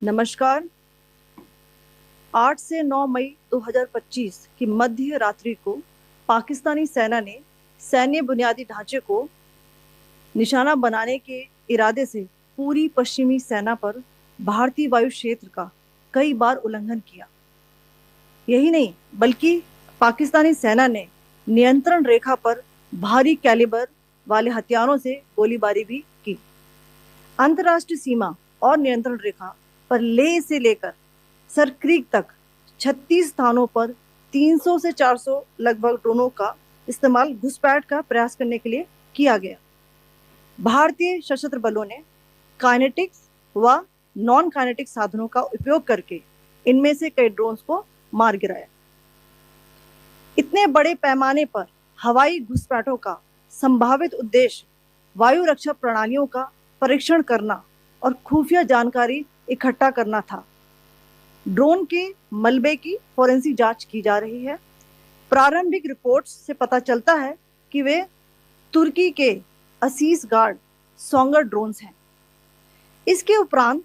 नमस्कार। 8 से 9 मई 2025 की मध्य रात्रि को पाकिस्तानी सेना ने सैन्य बुनियादी ढांचे को निशाना बनाने के इरादे से पूरी पश्चिमी सेना पर भारतीय वायु क्षेत्र का कई बार उल्लंघन किया। यही नहीं, बल्कि पाकिस्तानी सेना ने नियंत्रण रेखा पर भारी कैलिबर वाले हथियारों से गोलीबारी भी की। अंतर्राष्ट्रीय सीमा और नियंत्रण रेखा पर लेह से लेकर सरक्रीक तक 36 स्थानों पर 300 से 400 लगभग ड्रोनों का इस्तेमाल घुसपैठ का प्रयास करने के लिए किया गया। भारतीय सशस्त्र बलों ने काइनेटिक्स व नॉन काइनेटिक साधनों का उपयोग करके इनमें से कई ड्रोन्स को मार गिराया। इतने बड़े पैमाने पर हवाई घुसपैठों का संभावित उद्देश्य वायु रक्षा प्रणालियों का परीक्षण करना और खुफिया जानकारी इकट्ठा करना था। ड्रोन के मलबे की फोरेंसिक जांच की जा रही है। प्रारंभिक रिपोर्ट्स से पता चलता है कि वे तुर्की के असीस गार्ड सोंगर ड्रोन्स हैं। इसके उपरांत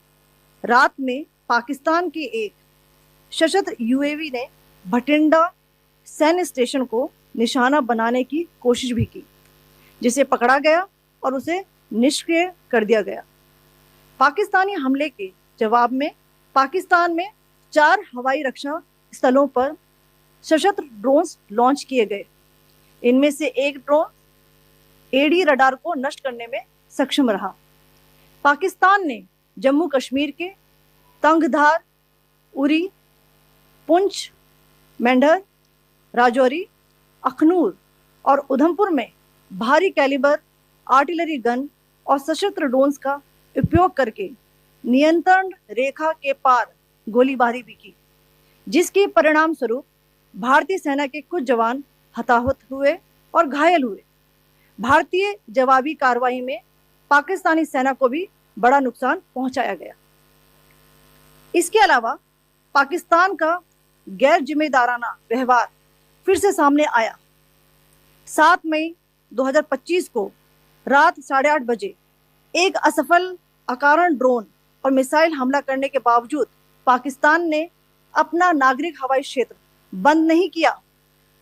रात में पाकिस्तान के एक सशस्त्र यूएवी ने भटिंडा सैन्य स्टेशन को निशाना बनाने की कोशिश भी की, जिसे पकड़ा गया और उसे निष्क्रिय कर दिया गया। पाकिस्तानी हमले के जवाब में पाकिस्तान में 4 हवाई रक्षा स्थलों पर सशस्त्र ड्रोन्स लॉन्च किए गए। इनमें से एक ड्रोन एडी रडार को नष्ट करने में सक्षम रहा। पाकिस्तान ने जम्मू कश्मीर के तंगधार, उरी, पुंछ, मेंढर, राजौरी, अखनूर और उधमपुर में भारी कैलिबर आर्टिलरी गन और सशस्त्र ड्रोन्स का उपयोग करके नियंत्रण रेखा के पार गोलीबारी भी की, जिसके परिणाम स्वरूप भारतीय सेना के कुछ जवान हताहत हुए और घायल हुए। भारतीय जवाबी कार्रवाई में पाकिस्तानी सेना को भी बड़ा नुकसान पहुंचाया गया। इसके अलावा पाकिस्तान का गैर जिम्मेदाराना व्यवहार फिर से सामने आया। 7 मई 2025 को रात 8:30 बजे एक असफल अकारण ड्रोन और मिसाइल हमला करने के बावजूद पाकिस्तान ने अपना नागरिक हवाई क्षेत्र बंद नहीं किया।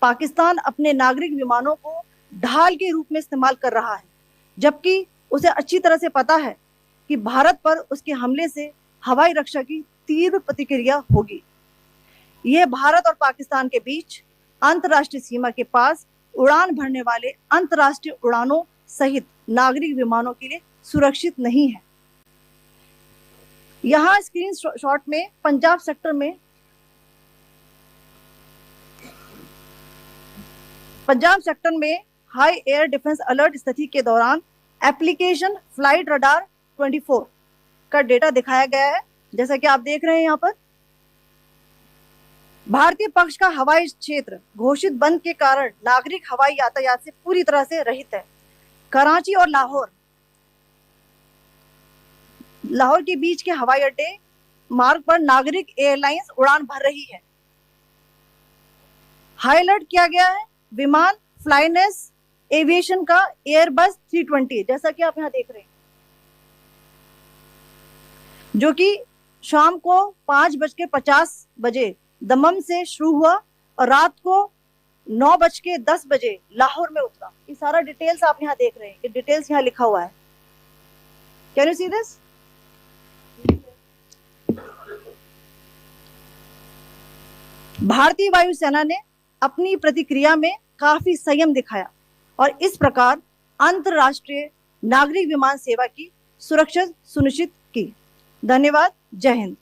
पाकिस्तान अपने नागरिक विमानों को ढाल के रूप में इस्तेमाल कर रहा है, जबकि उसे अच्छी तरह से पता है कि भारत पर उसके हमले से हवाई रक्षा की तीव्र प्रतिक्रिया होगी। यह भारत और पाकिस्तान के बीच अंतर्राष्ट्रीय सीमा के पास उड़ान भरने वाले अंतर्राष्ट्रीय उड़ानों सहित नागरिक विमानों के लिए सुरक्षित नहीं है। यहां स्क्रीन शॉट में पंजाब सेक्टर में हाई एयर डिफेंस अलर्ट स्थिति के दौरान एप्लीकेशन फ्लाइट रडार 24 का डेटा दिखाया गया है। जैसा कि आप देख रहे हैं यहाँ पर भारतीय पक्ष का हवाई क्षेत्र घोषित बंद के कारण नागरिक हवाई यातायात से पूरी तरह से रहित है। कराची और लाहौर के बीच के हवाई अड्डे मार्ग पर नागरिक एयरलाइंस उड़ान भर रही है। हाई अलर्ट किया गया है विमान फ्लाइनेस एविएशन का एयरबस 320, जैसा कि आप यहां देख रहे हैं, जो कि शाम को 5:50 बजे दमम से शुरू हुआ और रात को 9:10 बजे लाहौर में उतरा। ये सारा डिटेल्स आप यहां देख रहे हैं, ये डिटेल्स यहां लिखा हुआ है। Can you see this? भारतीय वायुसेना ने अपनी प्रतिक्रिया में काफी संयम दिखाया और इस प्रकार अंतरराष्ट्रीय नागरिक विमान सेवा की सुरक्षा सुनिश्चित की। धन्यवाद। जय हिंद।